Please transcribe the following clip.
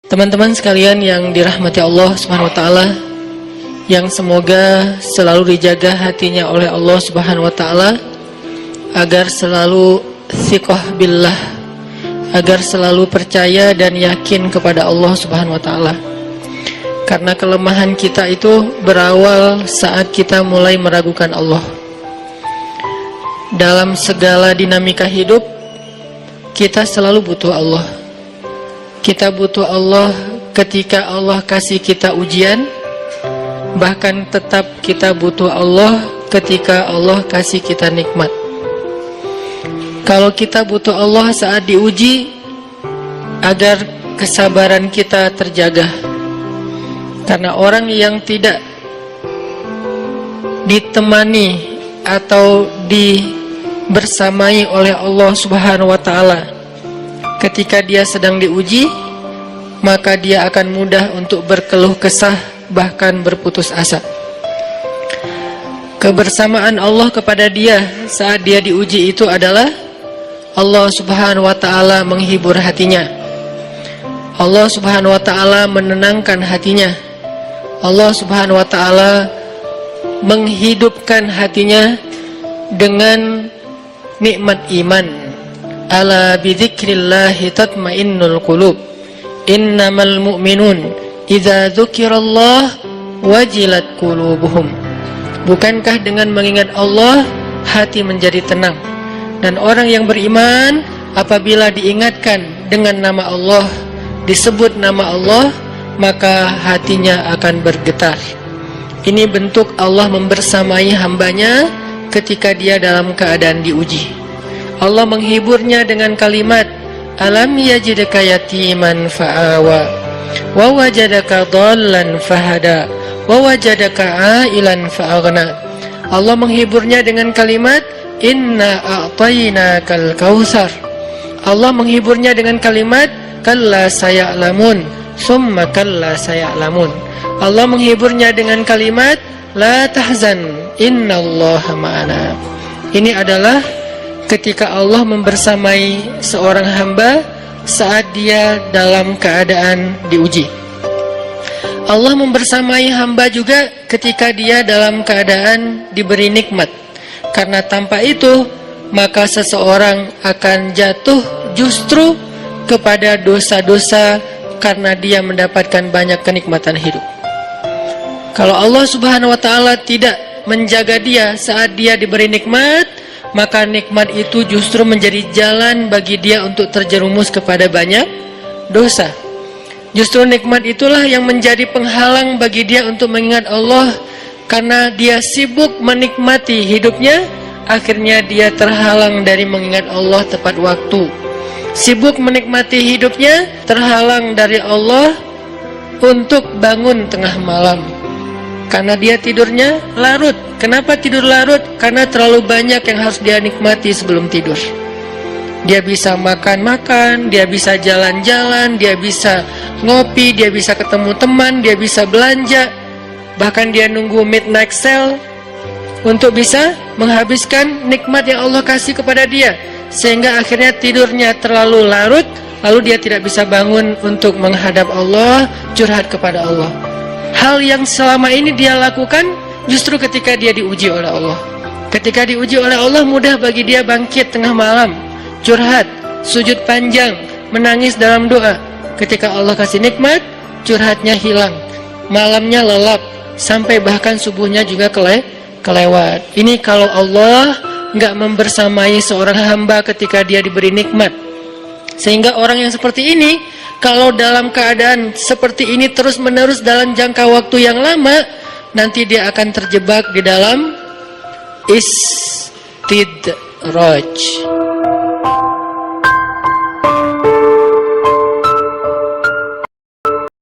Teman-teman sekalian yang dirahmati Allah Subhanahu wa taala, yang semoga selalu dijaga hatinya oleh Allah Subhanahu wa taala agar selalu thiqah billah, agar selalu percaya dan yakin kepada Allah Subhanahu wa taala. Karena kelemahan kita itu berawal saat kita mulai meragukan Allah. Dalam segala dinamika hidup, kita selalu butuh Allah. Kita butuh Allah ketika Allah kasih kita ujian, bahkan tetap kita butuh Allah ketika Allah kasih kita nikmat. Kalau kita butuh Allah saat diuji, agar kesabaran kita terjaga. Karena orang yang tidak ditemani atau dibersamai oleh Allah Subhanahu wa taala ketika dia sedang diuji, maka dia akan mudah untuk berkeluh kesah, bahkan berputus asa. Kebersamaan Allah kepada dia saat dia diuji itu adalah Allah Subhanahu wa taala menghibur hatinya. Allah Subhanahu wa taala menenangkan hatinya. Allah Subhanahu wa taala menghidupkan hatinya dengan nikmat iman. Ala bidzikrillahi tatmainnul qulub. Innamal mu'minun idza dzukirallah wajilat qulubuhum. Bukankah dengan mengingat Allah hati menjadi tenang? Dan orang yang beriman apabila diingatkan dengan nama Allah, disebut nama Allah, maka hatinya akan bergetar. Ini bentuk Allah membersamai hambanya ketika dia dalam keadaan diuji. Allah menghiburnya dengan kalimat, alam yajidka yatiman fa'awa wa wajadaka dhallan fahada wa wajadaka ailan fa'aghna. Allah menghiburnya dengan kalimat, inna a'tainakal kautsar. Allah menghiburnya dengan kalimat, kalla saya'lamun summa kalla saya'lamun. Allah menghiburnya dengan kalimat, la tahzan innallaha ma'ana. Ini adalah ketika Allah membersamai seorang hamba saat dia dalam keadaan diuji. Allah membersamai hamba juga ketika dia dalam keadaan diberi nikmat. Karena tanpa itu, maka seseorang akan jatuh justru kepada dosa-dosa karena dia mendapatkan banyak kenikmatan hidup. Kalau Allah Subhanahu wa taala tidak menjaga dia saat dia diberi nikmat, maka nikmat itu justru menjadi jalan bagi dia untuk terjerumus kepada banyak dosa. Justru nikmat itulah yang menjadi penghalang bagi dia untuk mengingat Allah. Karena dia sibuk menikmati hidupnya, akhirnya dia terhalang dari mengingat Allah tepat waktu. Sibuk menikmati hidupnya, terhalang dari Allah untuk bangun tengah malam. Karena dia tidurnya larut. Kenapa tidur larut? Karena terlalu banyak yang harus dia nikmati sebelum tidur. Dia bisa makan-makan, dia bisa jalan-jalan, dia bisa ngopi, dia bisa ketemu teman, dia bisa belanja. Bahkan dia nunggu midnight sale untuk bisa menghabiskan nikmat yang Allah kasih kepada dia. Sehingga akhirnya tidurnya terlalu larut, lalu dia tidak bisa bangun untuk menghadap Allah, curhat kepada Allah. Hal yang selama ini dia lakukan justru ketika dia diuji oleh Allah. Ketika diuji oleh Allah, mudah bagi dia bangkit tengah malam, curhat, sujud panjang, menangis dalam doa. Ketika Allah kasih nikmat, curhatnya hilang, malamnya lelap, sampai bahkan subuhnya juga kelewat. Ini kalau Allah nggak membersamai seorang hamba ketika dia diberi nikmat. Sehingga orang yang seperti ini, kalau dalam keadaan seperti ini terus menerus dalam jangka waktu yang lama, nanti dia akan terjebak di dalam istidraj.